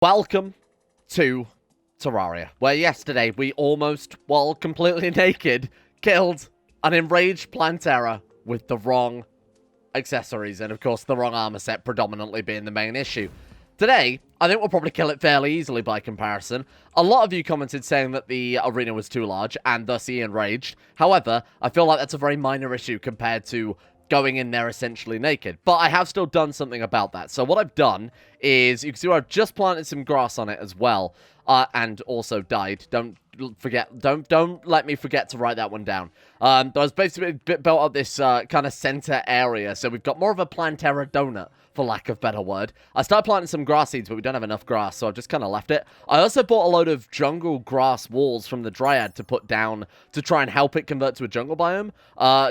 Welcome to Terraria, where yesterday we almost, while completely naked, killed an enraged Plantera with the wrong accessories, and of course the wrong armor set predominantly being the main issue. Today, I think we'll probably kill it fairly easily by comparison. A lot of you commented saying that the arena was too large, and thus he enraged. However, I feel like that's a very minor issue compared to going in there essentially naked. But I have still done something about that. So what I've done is, you can see where I've just planted some grass on it as well, and also died. Don't let me forget to write that one down. There was basically built up this kind of center area, so we've got more of a Plantera donut, for lack of a better word. I started planting some grass seeds, but we don't have enough grass, so I've just kind of left it. I also bought a load of jungle grass walls from the Dryad to put down to try and help it convert to a jungle biome.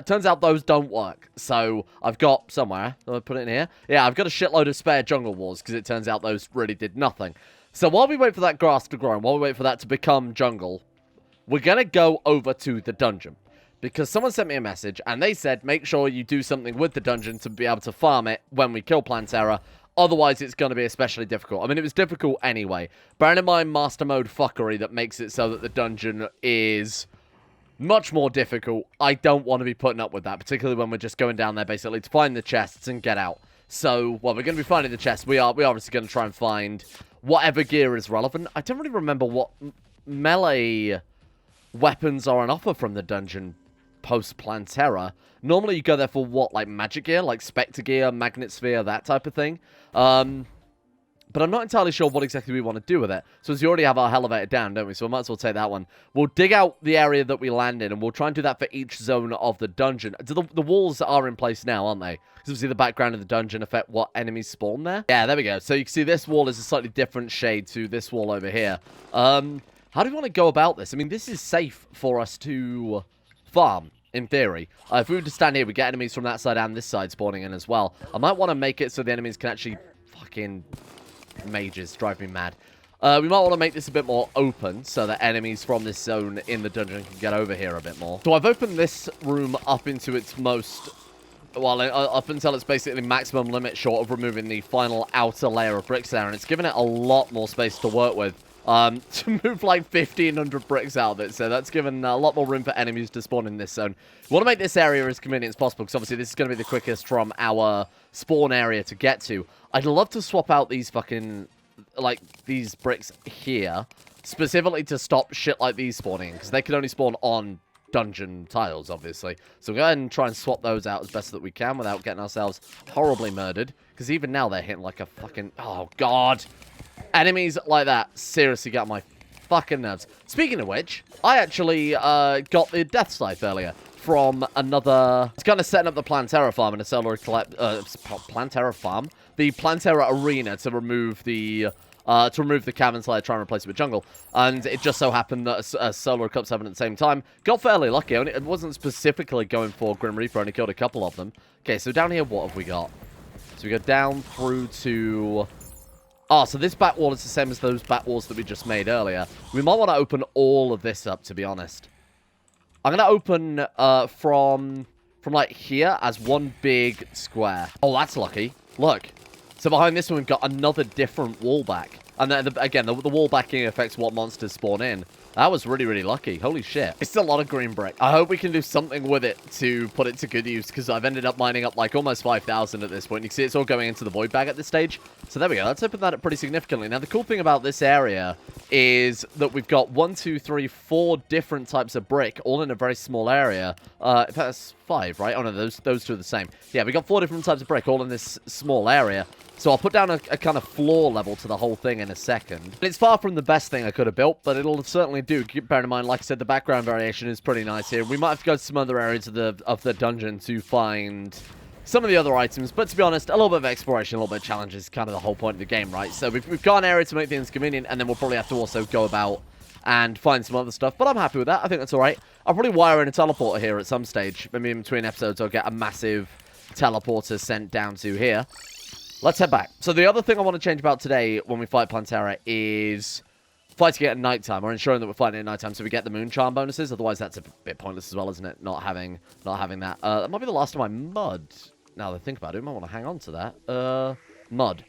Turns out those don't work, so I've got somewhere. I'll put it in here. Yeah, I've got a shitload of spare jungle walls, because it turns out those really did nothing. So while we wait for that grass to grow, and while we wait for that to become jungle, we're going to go over to the dungeon. Because someone sent me a message, and they said, make sure you do something with the dungeon to be able to farm it when we kill Plantera. Otherwise, it's going to be especially difficult. I mean, it was difficult anyway. Bearing in mind master mode fuckery that makes it so that the dungeon is much more difficult. I don't want to be putting up with that, particularly when we're just going down there basically to find the chests and get out. So, well, we're going to be finding the chests. We are obviously going to try and find whatever gear is relevant. I don't really remember what melee weapons are on offer from the dungeon Post-Plantera. Normally you go there for what, like magic gear, like Spectre gear, Magnet Sphere, that type of thing. But I'm not entirely sure what exactly we want to do with it. So as you already have our elevator down, don't we? So we might as well take that one. We'll dig out the area that we land in, and we'll try and do that for each zone of the dungeon. The walls are in place now, aren't they? Because obviously the background of the dungeon affect what enemies spawn there. Yeah, there we go. So you can see this wall is a slightly different shade to this wall over here. How do we want to go about this? I mean, this is safe for us to farm, in theory. If we were to stand here, we get enemies from that side and this side spawning in as well. I might want to make it so the enemies can actually fucking mages drive me mad. We might want to make this a bit more open so that enemies from this zone in the dungeon can get over here a bit more. So I've opened this room up into its most, well, up until it's basically maximum limit short of removing the final outer layer of bricks there, and it's given it a lot more space to work with. To move like 1,500 bricks out of it, so that's given a lot more room for enemies to spawn in this zone. We want to make this area as convenient as possible, because obviously this is going to be the quickest from our spawn area to get to. I'd love to swap out these fucking, like, these bricks here, specifically to stop shit like these spawning, because they can only spawn on dungeon tiles, obviously. So we'll go ahead and try and swap those out as best that we can without getting ourselves horribly murdered, because even now they're hitting like a fucking, oh god. Enemies like that seriously got my fucking nerves. Speaking of which, I actually got the Death Scythe earlier from another. It's kind of setting up the Plantera farm in a solar Plantera farm, the Plantera arena to remove the Cavern Slayer, try and replace it with jungle. And it just so happened that a Solar Eclipse happened at the same time. Got fairly lucky. It wasn't specifically going for Grim Reaper, only killed a couple of them. Okay, so down here, what have we got? So we go down through to. Oh, so this back wall is the same as those back walls that we just made earlier. We might want to open all of this up, to be honest. I'm going to open from like here as one big square. Oh, that's lucky. Look. So behind this one, we've got another different wall back. And then, again, the wall backing affects what monsters spawn in. That was really, really lucky. Holy shit. It's a lot of green brick. I hope we can do something with it to put it to good use, because I've ended up mining up like almost 5,000 at this point. You can see it's all going into the void bag at this stage. So there we go. Let's open that up pretty significantly. Now, the cool thing about this area is that we've got 4 different types of brick, all in a very small area. That's 5, right? Oh, no, those two are the same. Yeah, we got 4 different types of brick, all in this small area. So I'll put down a kind of floor level to the whole thing in a second. It's far from the best thing I could have built, but it'll certainly do. Bear in mind, like I said, the background variation is pretty nice here. We might have to go to some other areas of the dungeon to find some of the other items, but to be honest, a little bit of exploration, a little bit of challenge is kind of the whole point of the game, right? So we've got an area to make things convenient, and then we'll probably have to also go about and find some other stuff, but I'm happy with that. I think that's all right. I'll probably wire in a teleporter here at some stage. Maybe in between episodes, I'll get a massive teleporter sent down to here. Let's head back. So the other thing I want to change about today when we fight Plantera is fighting it at nighttime, or ensuring that we're fighting it at nighttime so we get the moon charm bonuses. Otherwise, that's a bit pointless as well, isn't it? Not having that. That might be the last of my mud. Now that I think about it, I might want to hang on to that. Mud.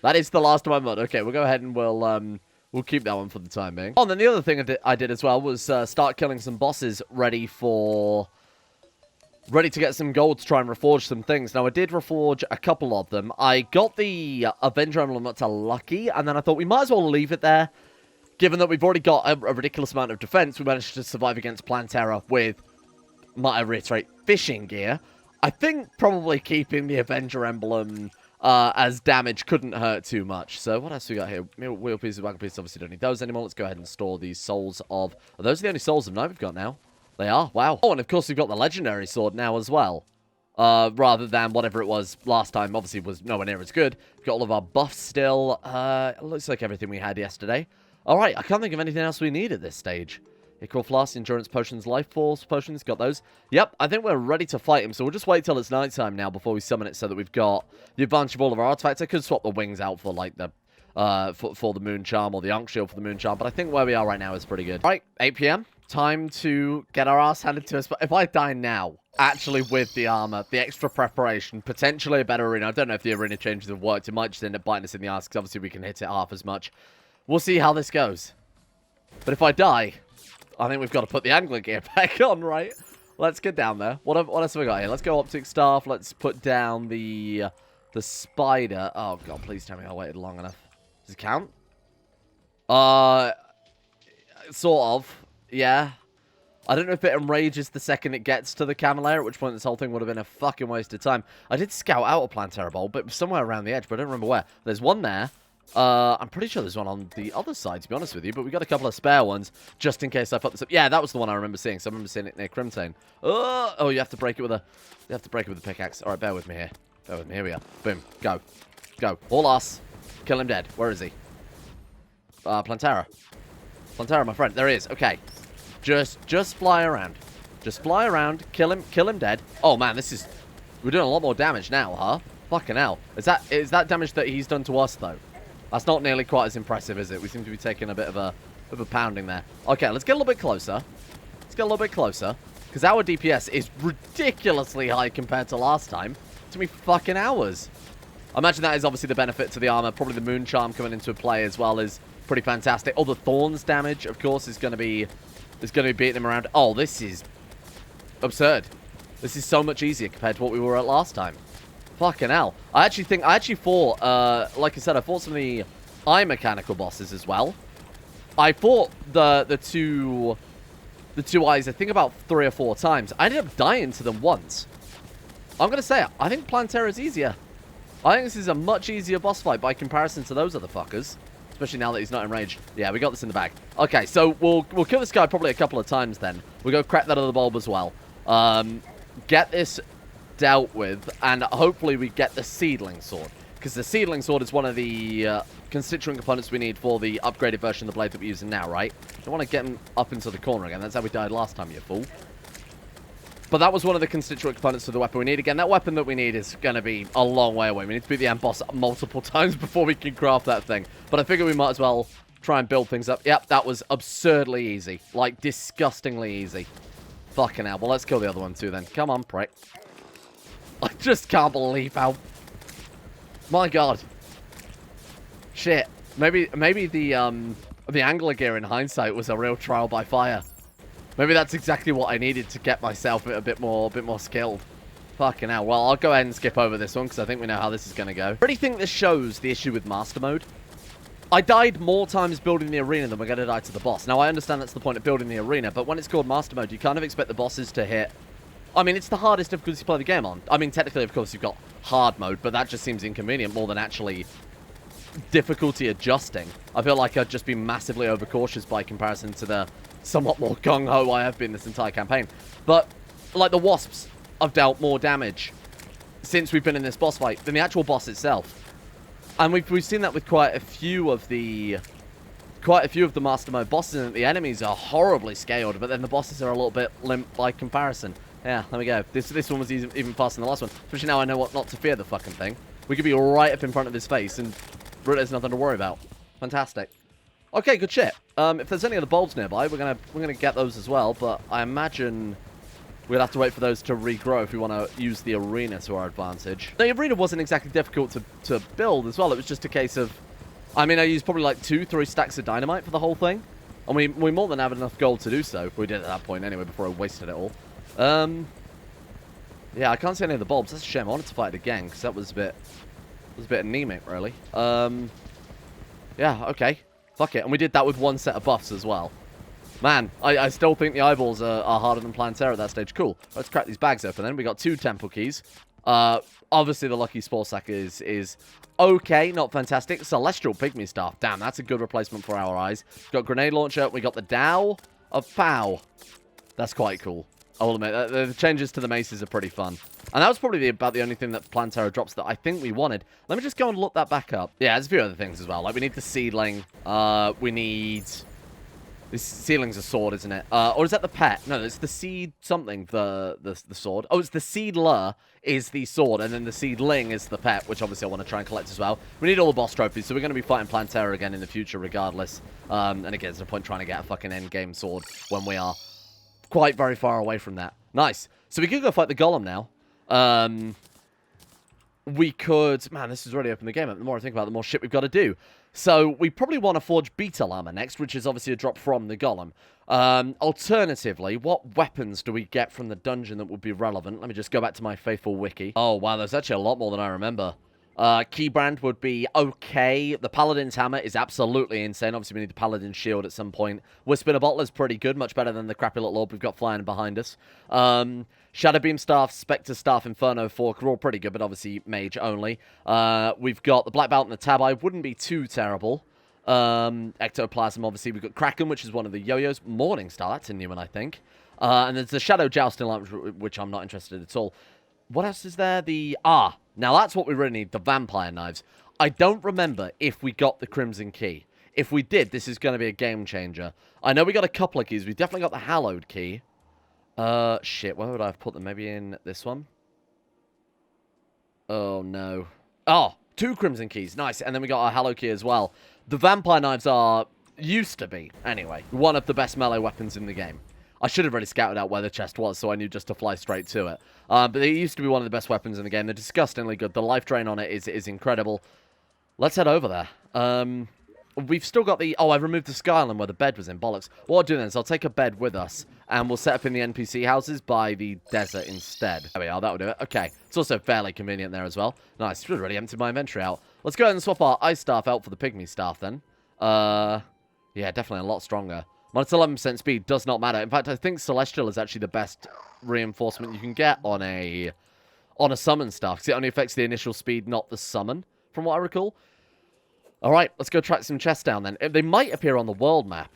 That is the last of my mud. Okay, we'll go ahead and we'll keep that one for the time being. Oh, and then the other thing I did as well was start killing some bosses ready to get some gold to try and reforge some things. Now, I did reforge a couple of them. I got the Avenger Emblem up to Lucky, and then I thought we might as well leave it there. Given that we've already got a ridiculous amount of defense, we managed to survive against Plantera with, might I reiterate, fishing gear. I think probably keeping the Avenger Emblem as damage couldn't hurt too much. So what else we got here? Wheel pieces, wagon pieces, obviously don't need those anymore. Let's go ahead and store these souls of... Are those the only souls of night we've got now? They are? Wow. Oh, and of course we've got the legendary sword now as well. Rather than whatever it was last time. Obviously was nowhere near as good. We've got all of our buffs still. It looks like everything we had yesterday. Alright, I can't think of anything else we need at this stage. Equal flask, endurance potions, life force potions, got those. Yep, I think we're ready to fight him, so we'll just wait till it's nighttime now before we summon it so that we've got the advantage of all of our artifacts. I could swap the wings out for, like, the, for the moon charm or the Ankh shield for the moon charm, but I think where we are right now is pretty good. Alright, 8 PM. Time to get our ass handed to us, but if I die now, actually with the armor, the extra preparation, potentially a better arena, I don't know if the arena changes have worked, it might just end up biting us in the ass, because obviously we can hit it half as much. We'll see how this goes. But if I die... I think we've got to put the angler gear back on, right? Let's get down there. What else have we got here? Let's go optic staff. Let's put down the spider. Oh, God, please tell me I waited long enough. Does it count? Sort of. Yeah. I don't know if it enrages the second it gets to the camel layer, at which point this whole thing would have been a fucking waste of time. I did scout out a Plantera bowl, but it was somewhere around the edge, but I don't remember where. There's one there. I'm pretty sure there's one on the other side, to be honest with you, but we got a couple of spare ones, just in case I fuck this up. Yeah, that was the one I remember seeing, so I remember seeing it near Crimtane. Oh, you have to break it with a pickaxe. Alright, bear with me here. Bear with me, here we are. Boom, go. Go. All ass. Kill him dead. Where is he? Plantera. Plantera, my friend. There he is. Okay. Just fly around. Just fly around, kill him dead. Oh man, we're doing a lot more damage now, huh? Fucking hell. Is that damage that he's done to us, though? That's not nearly quite as impressive, is it? We seem to be taking a bit of a pounding there. Okay, let's get a little bit closer. Let's get a little bit closer. Because our DPS is ridiculously high compared to last time. It took me fucking hours. I imagine that is obviously the benefit to the armor. Probably the moon charm coming into play as well is pretty fantastic. Oh, the thorns damage, of course, is going to be beating him around. Oh, this is absurd. This is so much easier compared to what we were at last time. Fucking hell. I actually fought, like I said, I fought some of the eye mechanical bosses as well. I fought the two eyes, I think about 3 or 4 times. I ended up dying to them once. I'm going to say it. I think Plantera is easier. I think this is a much easier boss fight by comparison to those other fuckers. Especially now that he's not enraged. Yeah, we got this in the bag. Okay, so we'll kill this guy probably a couple of times then. We'll go crack that other bulb as well. Get this dealt with, and hopefully we get the seedling sword, because the seedling sword is one of the constituent components we need for the upgraded version of the blade that we're using now, right? Don't want to get him up into the corner again. That's how we died last time, you fool. But that was one of the constituent components for the weapon we need. Again, that weapon that we need is going to be a long way away. We need to beat the end boss multiple times before we can craft that thing. But I figure we might as well try and build things up. Yep, that was absurdly easy. Like, disgustingly easy. Fucking hell. Well, let's kill the other one too then. Come on, prick. I just can't believe how... My god. Shit. Maybe the angler gear in hindsight was a real trial by fire. Maybe that's exactly what I needed to get myself a bit more skilled. Fucking hell. Well, I'll go ahead and skip over this one because I think we know how this is going to go. I really think this shows the issue with Master Mode. I died more times building the arena than we're going to die to the boss. Now, I understand that's the point of building the arena, but when it's called Master Mode, you kind of expect the bosses to hit... I mean, it's the hardest difficulty to play the game on. I mean, technically, of course, you've got hard mode, but that just seems inconvenient more than actually difficulty adjusting. I feel like I'd just be massively overcautious by comparison to the somewhat more gung-ho I have been this entire campaign. But, like, the wasps have dealt more damage since we've been in this boss fight than the actual boss itself. And we've seen that with quite a few of the Master Mode bosses, and the enemies are horribly scaled, but then the bosses are a little bit limp by comparison. Yeah, there we go. This one was even faster than the last one. Especially now I know what not to fear the fucking thing. We could be right up in front of his face, and there's nothing to worry about. Fantastic. Okay, good shit. If there's any other bulbs nearby, we're gonna get those as well. But I imagine We'd have to wait for those to regrow if we want to use the arena to our advantage. The arena wasn't exactly difficult to build as well. It was just a case of... I mean, I used probably like 2-3 stacks of dynamite for the whole thing. And we more than have enough gold to do so. We did at that point anyway before I wasted it all. Yeah, I can't see any of the bulbs. That's a shame. I wanted to fight it again because that was a bit anemic, really. Yeah, okay. Fuck it. And we did that with one set of buffs as well. Man, I still think the eyeballs are harder than Plantera at that stage. Cool. Let's crack these bags open then. We got 2 temple keys. Obviously, the lucky spore sack is okay, not fantastic. Celestial pygmy staff. Damn, that's a good replacement for our eyes. We've got grenade launcher. We got the Dow of Pow. That's quite cool. I will admit, the changes to the maces are pretty fun. And that was probably about the only thing that Plantera drops that I think we wanted. Let me just go and look that back up. Yeah, there's a few other things as well. Like, we need the seedling. We need... This seedling's a sword, isn't it? Or is that the pet? No, it's the seed something, the sword. Oh, it's the seedler is the sword, and then the seedling is the pet, which obviously I want to try and collect as well. We need all the boss trophies, so we're going to be fighting Plantera again in the future regardless. And again, there's no point trying to get a fucking endgame sword when we are quite very far away from that. Nice. So we could go fight the golem now. We could... Man, this has already opened the game up. The more I think about it, the more shit we've got to do. So we probably want to forge beetle armor next, which is obviously a drop from the golem. Alternatively, what weapons do we get from the dungeon that would be relevant? Let me just go back to my faithful wiki. Oh, wow, there's actually a lot more than I remember. Keybrand would be okay. The Paladin's Hammer is absolutely insane. Obviously, we need the Paladin's Shield at some point. Whisper the Bottle is pretty good. Much better than the crappy little orb we've got flying behind us. Shadow Beam Staff, Spectre Staff, Inferno Fork are all pretty good, but obviously mage only. We've got the Black Belt and the Tab Eye. Wouldn't be too terrible. Ectoplasm, obviously. We've got Kraken, which is one of the yo-yos. Morningstar, that's a new one, I think. And there's the Shadow Jousting Lamp, which I'm not interested in at all. What else is there? Now that's what we really need, the vampire knives. I don't remember if we got the Crimson Key. If we did, this is going to be a game changer. I know we got a couple of keys. We definitely got the Hallowed Key. Shit, where would I have put them? Maybe in this one? Oh, no. Oh, 2 Crimson Keys. Nice. And then we got our Hallowed Key as well. The vampire knives used to be, anyway, one of the best melee weapons in the game. I should have really scouted out where the chest was, so I knew just to fly straight to it. But it used to be one of the best weapons in the game. They're disgustingly good. The life drain on it is incredible. Let's head over there. We've still got the... Oh, I've removed the Skyline where the bed was in. Bollocks. What I'll do then is I'll take a bed with us, and we'll set up in the NPC houses by the desert instead. There we are. That'll do it. Okay. It's also fairly convenient there as well. Nice. Should have already emptied my inventory out. Let's go ahead and swap our Ice Staff out for the Pygmy Staff then. Yeah, definitely a lot stronger. Minus 11% speed does not matter. In fact, I think Celestial is actually the best reinforcement you can get on a summon staff, because it only affects the initial speed, not the summon, from what I recall. Alright, let's go track some chests down then. They might appear on the world map.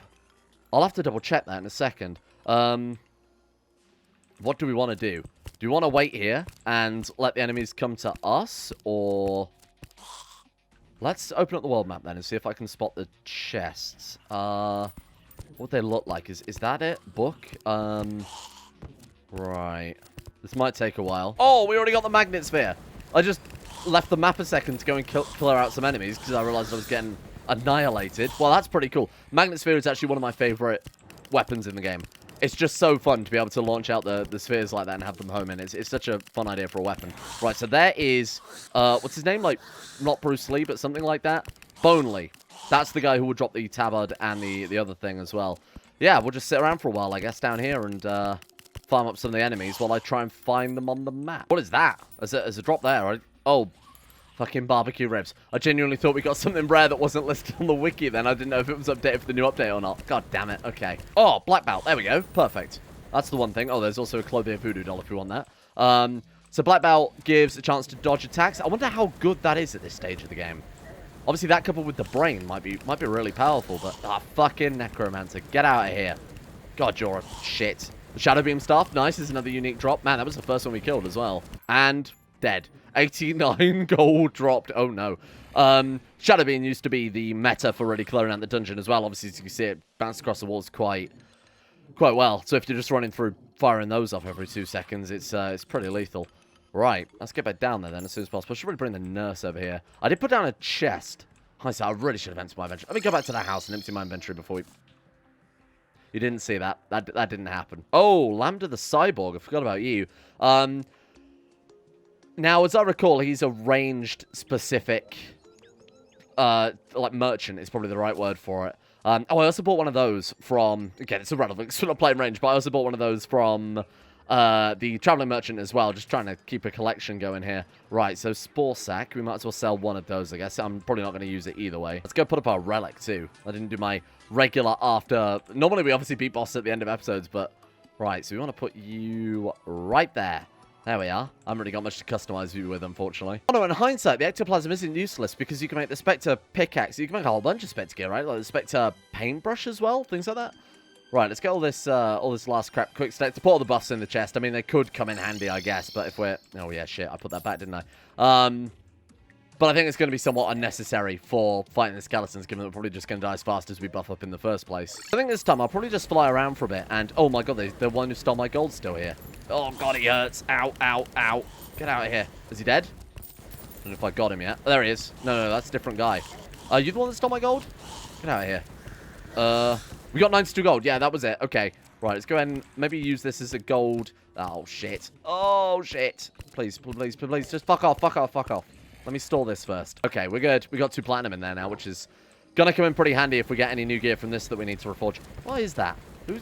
I'll have to double check that in a second. What do we want to do? Do we want to wait here and let the enemies come to us, or... Let's open up the world map then and see if I can spot the chests. What they look like. Is that it? Book? Right. This might take a while. Oh, we already got the magnet sphere. I just left the map a second to go and clear out some enemies because I realized I was getting annihilated. Well, that's pretty cool. Magnet sphere is actually one of my favorite weapons in the game. It's just so fun to be able to launch out the spheres like that and have them home in. It's such a fun idea for a weapon. Right, so there is... what's his name? Like, not Bruce Lee, but something like that. Bonely. That's the guy who will drop the tabard and the other thing as well. Yeah, we'll just sit around for a while, I guess, down here and farm up some of the enemies while I try and find them on the map. What is that? There's a drop there. Oh, fucking barbecue ribs. I genuinely thought we got something rare that wasn't listed on the wiki then. I didn't know if it was updated for the new update or not. God damn it. Okay. Oh, black belt. There we go. Perfect. That's the one thing. Oh, there's also a Clothier Voodoo doll if you want that. So black belt gives a chance to dodge attacks. I wonder how good that is at this stage of the game. Obviously, that coupled with the brain might be really powerful, but... fucking Necromancer. Get out of here. God, you're a shit. The Shadow Beam Staff. Nice. Is another unique drop. Man, that was the first one we killed as well. And dead. 89 gold dropped. Oh, no. Shadow Beam used to be the meta for really clearing out the dungeon as well. Obviously, as you can see, it bounced across the walls quite well. So if you're just running through, firing those off every 2 seconds, it's pretty lethal. Right, let's get back down there then as soon as possible. I should really bring the nurse over here. I did put down a chest. I really should have emptied my inventory. Let me go back to that house and empty my inventory before we... You didn't see that. That didn't happen. Oh, Lambda the Cyborg. I forgot about you. Now, as I recall, he's a ranged specific, like merchant is probably the right word for it. Oh, I also bought one of those from, again, it's irrelevant because we're not playing range, but I also bought one of those from the Traveling Merchant as well, just trying to keep a collection going here. Right, so Spore Sack, we might as well sell one of those, I guess. I'm probably not going to use it either way. Let's go put up our Relic, too. I didn't do my regular after... Normally, we obviously beat boss at the end of episodes, but... Right, so we want to put you right there. There we are. I haven't really got much to customize you with, unfortunately. Oh no, in hindsight, the ectoplasm isn't useless because you can make the Spectre pickaxe. You can make a whole bunch of Spectre gear, right? Like the Spectre paintbrush as well, things like that. Right, let's get all this last crap quick step to put all the buffs in the chest. I mean, they could come in handy, I guess, but if we're... Oh yeah, shit, I put that back, didn't I? But I think it's going to be somewhat unnecessary for fighting the skeletons, given that we're probably just going to die as fast as we buff up in the first place. I think this time I'll probably just fly around for a bit, and... Oh my god, the one who stole my gold's still here. Oh god, he hurts. Ow, ow, ow. Get out of here. Is he dead? I don't know if I got him yet. Oh, there he is. No, that's a different guy. Are you the one that stole my gold? Get out of here. We got 92 gold. Yeah, that was it. Okay. Right, let's go ahead and maybe use this as a gold... Oh, shit. Oh, shit. Please, please, please. Just fuck off, fuck off, fuck off. Let me store this first. Okay, we're good. We got 2 platinum in there now, which is gonna come in pretty handy if we get any new gear from this that we need to reforge. What is that?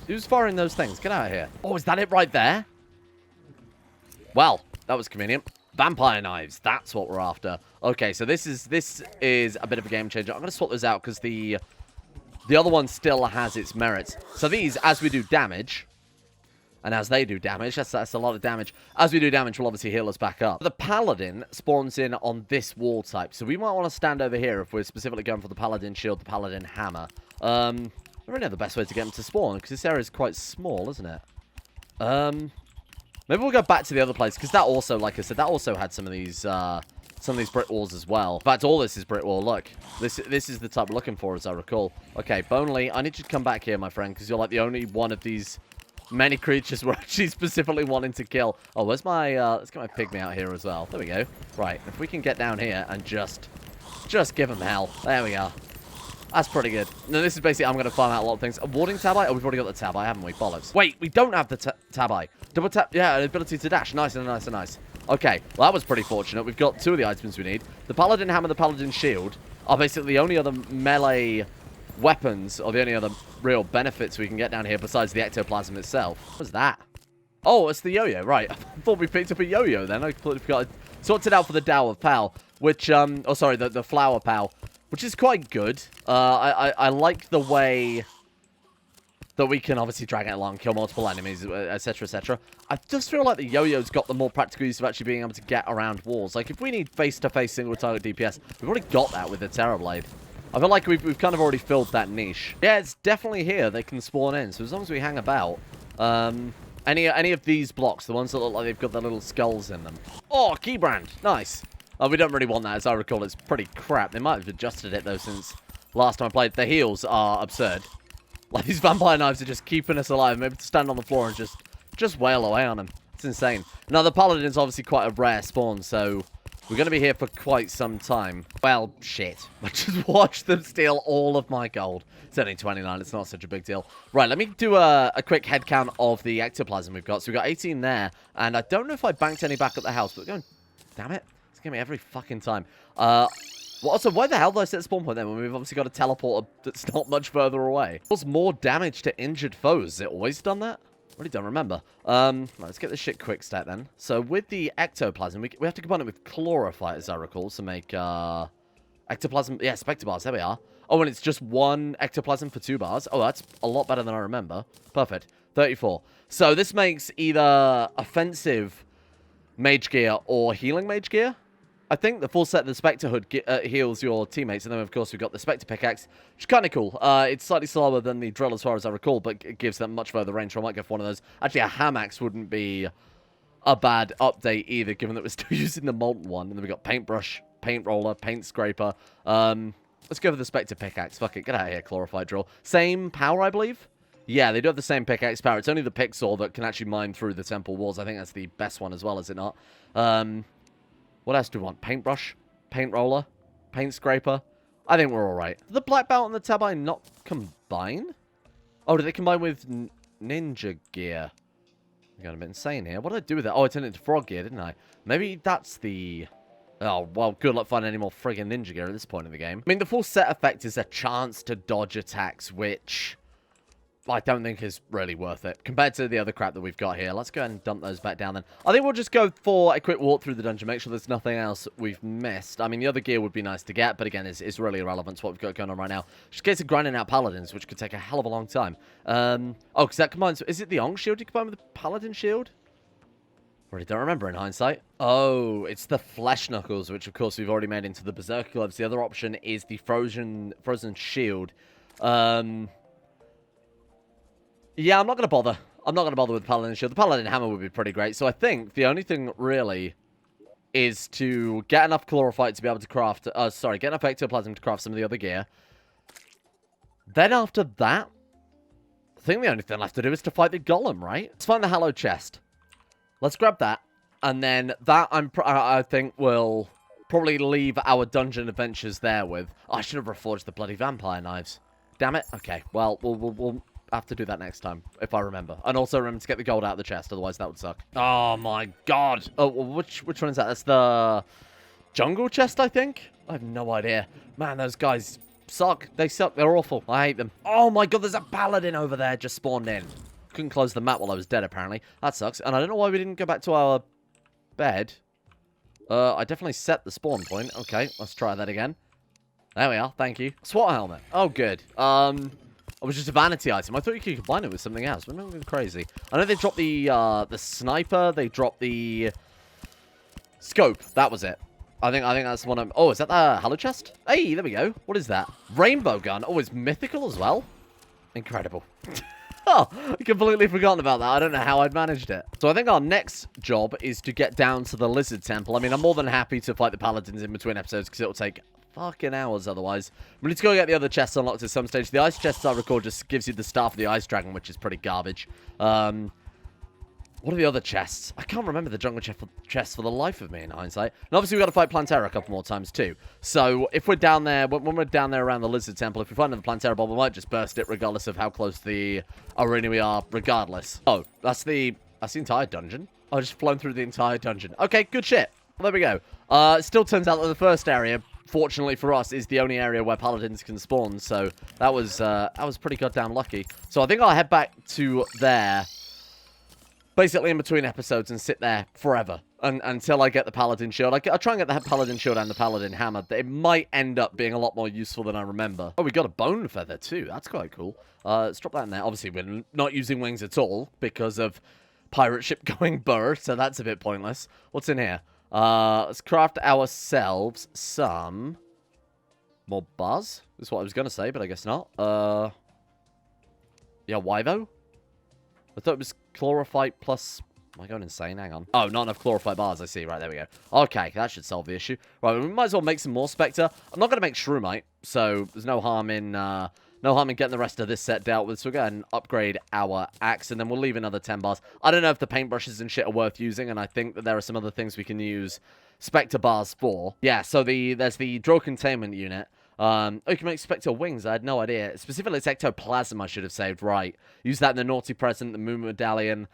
Who's firing those things? Get out of here. Oh, is that it right there? Well, that was convenient. Vampire knives. That's what we're after. Okay, so this is a bit of a game changer. I'm gonna swap those out because the other one still has its merits. So these, as we do damage, and as they do damage, that's a lot of damage. As we do damage, will obviously heal us back up. The Paladin spawns in on this wall type, so we might want to stand over here if we're specifically going for the Paladin shield, the Paladin hammer. I don't really know the best way to get them to spawn, because this area is quite small, isn't it? Maybe we'll go back to the other place, because that also, like I said, that also had some of these brick walls as well. In fact, all this is brick wall. Look, this is the type we're looking for, as I recall. Okay, Bonely, I need you to come back here, my friend, because you're like the only one of these many creatures we're actually specifically wanting to kill. Oh, where's my, let's get my pygmy out here as well. There we go. Right, if we can get down here and just give them hell. There we are. That's pretty good. Now, this is basically, I'm going to farm out a lot of things. A warding tabi? Oh, we've already got the tabi, haven't we? Bollocks. Wait, we don't have the tabi. Double tap, yeah, ability to dash. Nice and nice and nice. Okay, well, that was pretty fortunate. We've got 2 of the items we need. The Paladin Hammer and the Paladin Shield are basically the only other melee weapons, or the only other real benefits we can get down here besides the ectoplasm itself. What's that? Oh, it's the yo-yo, right. I thought we picked up a yo-yo then. I completely forgot. I sorted out for the Dow of Pal, which, oh, sorry, the Flower Pal, which is quite good. I like the way that we can obviously drag it along, kill multiple enemies, etc., etc. I just feel like the yo-yo's got the more practical use of actually being able to get around walls. Like, if we need face-to-face single-target DPS, we've already got that with the Terrorblade. I feel like we've kind of already filled that niche. Yeah, it's definitely here. They can spawn in, so as long as we hang about. Any of these blocks, the ones that look like they've got their little skulls in them. Oh, Keybrand. Nice. We don't really want that, as I recall. It's pretty crap. They might have adjusted it, though, since last time I played. The heals are absurd. Like, these vampire knives are just keeping us alive. Maybe to stand on the floor and just wail away on them. It's insane. Now, the Paladin's obviously quite a rare spawn, so we're going to be here for quite some time. Well, shit. I just watched them steal all of my gold. It's only 29. It's not such a big deal. Right, let me do a quick head count of the ectoplasm we've got. So we've got 18 there, and I don't know if I banked any back at the house, but we're going... Damn it. It's giving me every fucking time. So why the hell did I set spawn point then when we've obviously got a teleporter that's not much further away? It was more damage to injured foes. Has it always done that? I really don't remember. Let's get this shit quick stat then. So with the ectoplasm, we have to combine it with chlorophyte, as I recall, to make ectoplasm. Yeah, spectre bars. There we are. Oh, and it's just 1 ectoplasm for 2 bars. Oh, that's a lot better than I remember. Perfect. 34. So this makes either offensive mage gear or healing mage gear. I think the full set of the Spectre Hood heals your teammates. And then, of course, we've got the Spectre Pickaxe, which is kind of cool. It's slightly slower than the Drill, as far as I recall, but it gives them much further range, so I might go for one of those. Actually, a Hamax wouldn't be a bad update either, given that we're still using the Molten one. And then we've got Paintbrush, Paint Roller, Paint Scraper. Let's go for the Spectre Pickaxe. Fuck it, get out of here, Chlorophyte Drill. Same power, I believe? Yeah, they do have the same pickaxe power. It's only the Pixel that can actually mine through the temple walls. I think that's the best one as well, is it not? What else do we want? Paintbrush? Paint Roller? Paint Scraper? I think we're alright. Did the Black Belt and the Tabi not combine? Oh, did they combine with ninja gear? I'm going a bit insane here. What did I do with it? Oh, I turned it into frog gear, didn't I? Maybe that's the... Oh, well, good luck finding any more friggin' ninja gear at this point in the game. I mean, the full set effect is a chance to dodge attacks, which I don't think is really worth it compared to the other crap that we've got here. Let's go ahead and dump those back down then. I think we'll just go for a quick walk through the dungeon, make sure there's nothing else we've missed. I mean, the other gear would be nice to get, but again, it's really irrelevant to what we've got going on right now. Just in case of grinding out paladins, which could take a hell of a long time. Oh, because that combines... Is it the Ong shield you combine with the paladin shield? Really don't remember in hindsight. Oh, it's the flesh knuckles, which of course we've already made into the berserker gloves. The other option is the frozen shield. Yeah, I'm not going to bother. I'm not going to bother with the paladin shield. The paladin hammer would be pretty great. So I think the only thing really is to get enough chlorophyte to be able to craft... get enough ectoplasm to craft some of the other gear. Then after that, I think the only thing left to do is to fight the golem, right? Let's find the hallowed chest. Let's grab that. And then that I think will probably leave our dungeon adventures there with... Oh, I should have reforged the bloody vampire knives. Damn it. Okay, well, we'll have to do that next time, if I remember. And also remember to get the gold out of the chest, otherwise that would suck. Oh my god. Oh, which one is that? That's the jungle chest, I think? I have no idea. Man, those guys suck. They suck. They're awful. I hate them. Oh my god, there's a paladin over there just spawned in. Couldn't close the map while I was dead, apparently. That sucks. And I don't know why we didn't go back to our bed. I definitely set the spawn point. Okay, let's try that again. There we are. Thank you. SWAT helmet. Oh, good. It was just a vanity item. I thought you could combine it with something else. We're not going crazy. I know they dropped the sniper. They dropped the scope. That was it. I think that's one of... Oh, is that the hallowed chest? Hey, there we go. What is that? Rainbow gun. Oh, it's mythical as well. Incredible. Oh, I completely forgotten about that. I don't know how I'd managed it. So I think our next job is to get down to the lizard temple. I mean, I'm more than happy to fight the paladins in between episodes because it'll take fucking hours otherwise. We need to go get the other chests unlocked at some stage. The ice chest, I recall, just gives you the staff of the ice dragon, which is pretty garbage. What are the other chests? I can't remember the jungle chest for the life of me in hindsight. And obviously we've got to fight Plantera a couple more times too. So if we're down there, when we're down there around the lizard temple, if we find another Plantera bomb, we might just burst it regardless of how close to the arena we are, regardless. Oh, that's the entire dungeon? I've just flown through the entire dungeon. Okay, good shit. Well, there we go. It still turns out that the first area, fortunately for us, is the only area where paladins can spawn. So that was pretty goddamn lucky. So I think I'll head back to there, basically in between episodes, and sit there forever until I get the paladin shield. I'll try and get the paladin shield and the paladin hammer. It might end up being a lot more useful than I remember. Oh, we got a bone feather too. That's quite cool. Let's drop that in there. Obviously, we're not using wings at all because of pirate ship going burr, so that's a bit pointless. What's in here? Let's craft ourselves some more bars. That's what I was going to say, but I guess not. Yeah, why though? I thought it was chlorophyte plus... Am I going insane? Hang on. Oh, not enough chlorophyte bars. I see. Right, there we go. Okay, that should solve the issue. Right, we might as well make some more Spectre. I'm not going to make Shroomite, so there's no harm in getting the rest of this set dealt with. So we'll go ahead and upgrade our axe, and then we'll leave another 10 bars. I don't know if the paintbrushes and shit are worth using, and I think that there are some other things we can use Spectre bars for. Yeah, so there's the Drow Containment Unit. Oh, you can make Spectre wings. I had no idea. Specifically, it's ectoplasm I should have saved. Right. Use that in the Naughty Present, the Moon Medallion.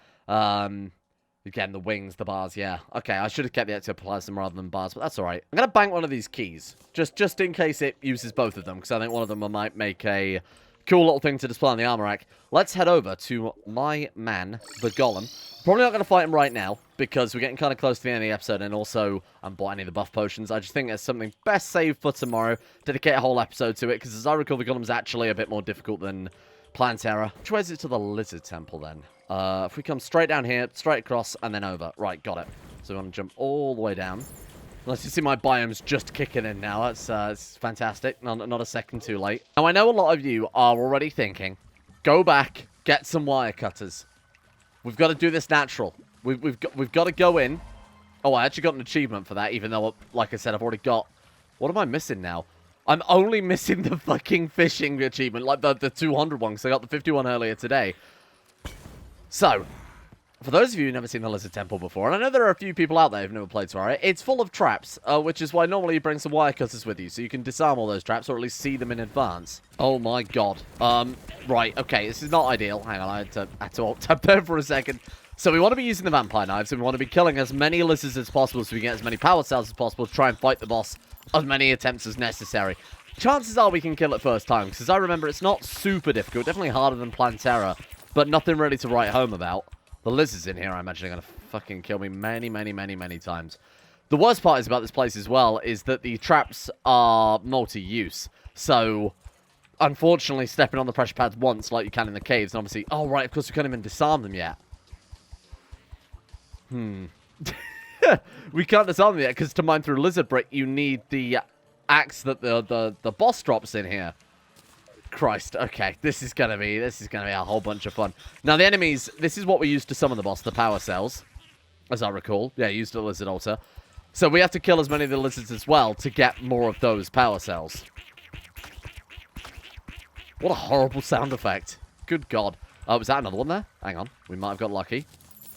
Again, the wings, the bars, yeah. Okay, I should have kept the ectoplasm rather than bars, but that's alright. I'm going to bank one of these keys, just in case it uses both of them, because I think one of them might make a cool little thing to display on the armor rack. Let's head over to my man, the Golem. Probably not going to fight him right now, because we're getting kind of close to the end of the episode, and also I'm bought any of the buff potions. I just think there's something best saved for tomorrow. Dedicate a whole episode to it, because as I recall, the Golem's actually a bit more difficult than Plantera. Which way is it to the Lizard Temple, then? If we come straight down here, straight across, and then over. Right, got it. So we want to jump all the way down. Unless you see my biomes just kicking in now. That's it's fantastic. Not a second too late. Now, I know a lot of you are already thinking, go back, get some wire cutters. We've got to do this natural. We've got to go in. Oh, I actually got an achievement for that, even though, like I said, I've already got... What am I missing now? I'm only missing the fucking fishing achievement, like the 200 one, because I got the 51 earlier today. So, For those of you who've never seen the Lizard Temple before, and I know there are a few people out there who've never played Terraria, it's full of traps, which is why normally you bring some wire cutters with you, so you can disarm all those traps, or at least see them in advance. Oh my god. Right, okay, this is not ideal. Hang on, I had to alt-tab there for a second. So we want to be using the vampire knives, and we want to be killing as many lizards as possible so we get as many power cells as possible to try and fight the boss as many attempts as necessary. Chances are we can kill it first time, because as I remember, it's not super difficult, definitely harder than Plantera, but nothing really to write home about. The lizards in here, I imagine, are going to fucking kill me many, many, many, many times. The worst part is about this place as well is that the traps are multi-use. So, unfortunately, stepping on the pressure pads once, like you can in the caves, and obviously... Oh, right, of course, we can't even disarm them yet. We can't disarm them yet, because to mine through lizard brick, you need the axe that the boss drops in here. Christ, okay, this is gonna be a whole bunch of fun. Now the enemies, this is what we used to summon the boss, the power cells, as I recall. Yeah, used the lizard altar. So we have to kill as many of the lizards as well to get more of those power cells. What a horrible sound effect. Good God. Oh, was that another one there? Hang on, we might have got lucky.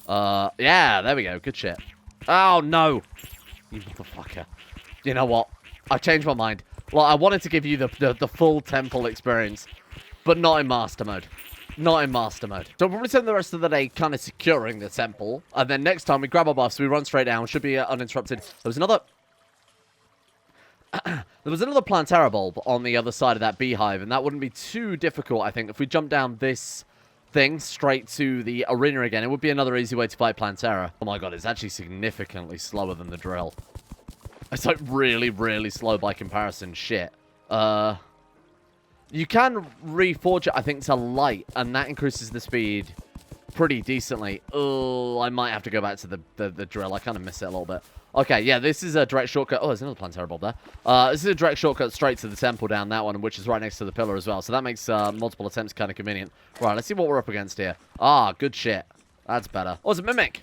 Yeah, there we go. Good shit. Oh no, you motherfucker. You know what? I've changed my mind. Well, I wanted to give you the full temple experience, but not in master mode. Not in master mode. So we'll probably spend the rest of the day kind of securing the temple, and then next time we grab our buffs, we run straight down. Should be uninterrupted. There was another Plantera bulb on the other side of that beehive, and that wouldn't be too difficult, I think. If we jump down this thing straight to the arena again, it would be another easy way to fight Plantera. Oh my god, it's actually significantly slower than the drill. It's like really, really slow by comparison. Shit. You can reforge it, I think, to light, and that increases the speed pretty decently. Oh, I might have to go back to the drill. I kind of miss it a little bit. Okay, yeah, this is a direct shortcut. Oh, there's another Plantera bulb there. This is a direct shortcut straight to the temple down that one, which is right next to the pillar as well. So that makes multiple attempts kind of convenient. Right, let's see what we're up against here. Ah, good shit. That's better. Oh, it's a mimic.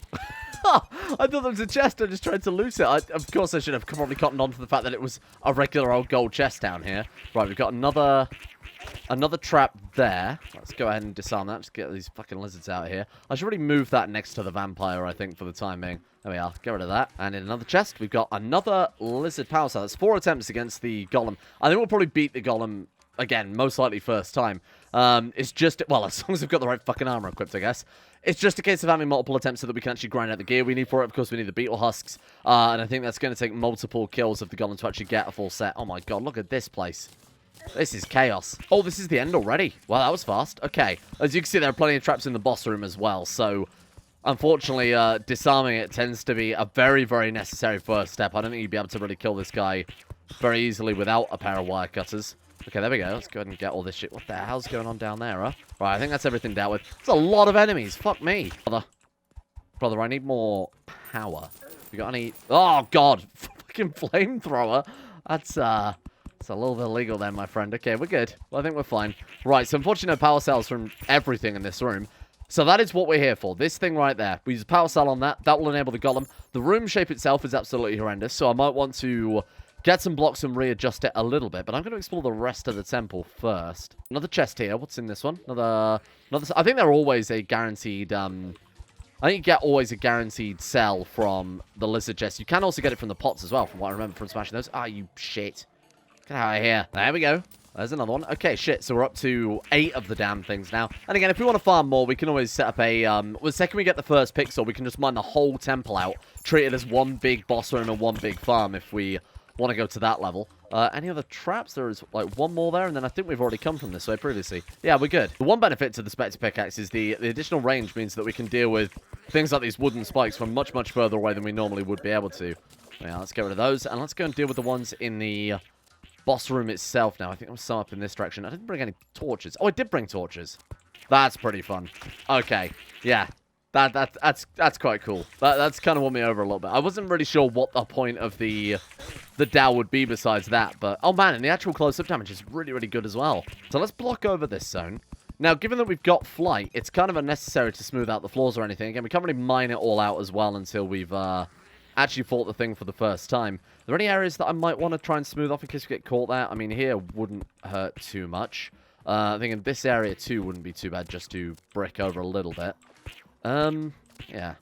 I thought there was a chest. I just tried to loot it. Of course, I should have probably cottoned on to the fact that it was a regular old gold chest down here. Right, we've got another trap there. Let's go ahead and disarm that. Just get these fucking lizards out of here. I should really move that next to the vampire, I think, for the time being. There we are. Get rid of that. And in another chest, we've got another lizard power cell. That's 4 attempts against the golem. I think we'll probably beat the golem again, most likely first time. It's just, well, as long as we've got the right fucking armor equipped, I guess. It's just a case of having multiple attempts so that we can actually grind out the gear we need for it. Of course, we need the beetle husks. And I think that's going to take multiple kills of the golem to actually get a full set. Oh my god, look at this place. This is chaos. Oh, this is the end already. Wow, that was fast. Okay. As you can see, there are plenty of traps in the boss room as well. So, unfortunately, disarming it tends to be a very, very necessary first step. I don't think you'd be able to really kill this guy very easily without a pair of wire cutters. Okay, there we go. Let's go ahead and get all this shit. What the hell's going on down there, huh? Right, I think that's everything dealt with. There's a lot of enemies. Fuck me. Brother, I need more power. You got any... Oh, God. Fucking flamethrower. That's a little bit illegal then, my friend. Okay, we're good. Well, I think we're fine. Right, so unfortunately, no power cells from everything in this room. So that is what we're here for. This thing right there. We use a power cell on that. That will enable the golem. The room shape itself is absolutely horrendous, so I might want to get some blocks and readjust it a little bit, but I'm going to explore the rest of the temple first. Another chest here. What's in this one? Another. I think they're always a guaranteed. I think you get always a guaranteed cell from the lizard chest. You can also get it from the pots as well, from what I remember from smashing those. Ah, you shit. Get out of here. There we go. There's another one. Okay, shit. So we're up to 8 of the damn things now. And again, if we want to farm more, we can always set up a... well, the second we get the first pixel, we can just mine the whole temple out. Treat it as one big boss room and one big farm if we want to go to that level. Any other traps? There is like one more there, and then I think we've already come from this way previously. Yeah, we're good. The one benefit to the Spectre Pickaxe is the additional range means that we can deal with things like these wooden spikes from much, much further away than we normally would be able to. Yeah, let's get rid of those, and let's go and deal with the ones in the boss room itself now. I think I'm some up in this direction. I didn't bring any torches. Oh, I did bring torches. That's pretty fun. Okay, yeah. That's quite cool. That's kind of won me over a little bit. I wasn't really sure what the point of the Dow would be besides that, but oh man, and the actual close-up damage is really, really good as well. So let's block over this zone. Now, given that we've got flight, it's kind of unnecessary to smooth out the floors or anything. Again, we can't really mine it all out as well until we've actually fought the thing for the first time. Are there any areas that I might want to try and smooth off in case we get caught there? I mean, here wouldn't hurt too much. I think in this area too wouldn't be too bad just to brick over a little bit. Yeah.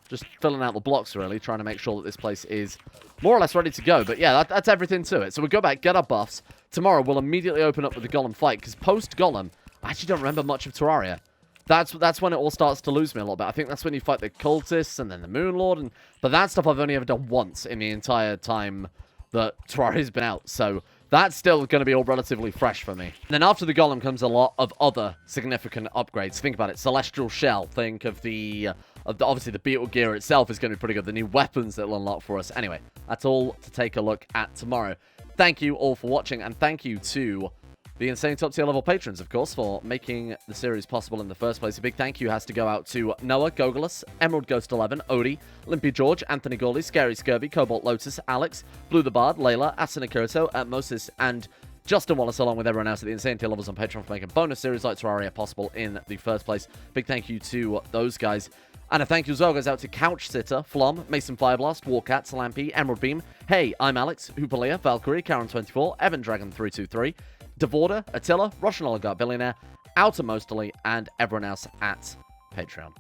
Just filling out the blocks, really, trying to make sure that this place is more or less ready to go. But yeah, that's everything to it. So we go back, get our buffs. Tomorrow, we'll immediately open up with the Golem fight, because post-Golem, I actually don't remember much of Terraria. That's when it all starts to lose me a little bit. I think that's when you fight the cultists and then the Moon Lord. But that stuff I've only ever done once in the entire time that Terraria's been out. So that's still going to be all relatively fresh for me. And then after the Golem comes a lot of other significant upgrades. Think about it. Celestial Shell. Think of obviously the Beetle gear itself is going to be pretty good. The new weapons that will unlock for us. Anyway, that's all to take a look at tomorrow. Thank you all for watching, and thank you to the insane top tier level patrons, of course, for making the series possible in the first place. A big thank you has to go out to Noah, Gogolus, Emerald Ghost 11, Odie, Limpy George, Anthony Gawley, Scary Scurvy, Cobalt Lotus, Alex, Blue the Bard, Layla, Asuna Kirito, Moses, and Justin Wallace, along with everyone else at the insane tier levels on Patreon for making bonus series like Terraria possible in the first place. Big thank you to those guys. And a thank you as well goes out to Couch Sitter, Flom, Mason Fireblast, Warcat, Slampy, Emerald Beam, Hey, I'm Alex, Hoopalia, Valkyrie, Karen24, Evan Dragon 323, Devorder, Attila, Russian Oligarch Billionaire, Outer Mostly, and everyone else at Patreon.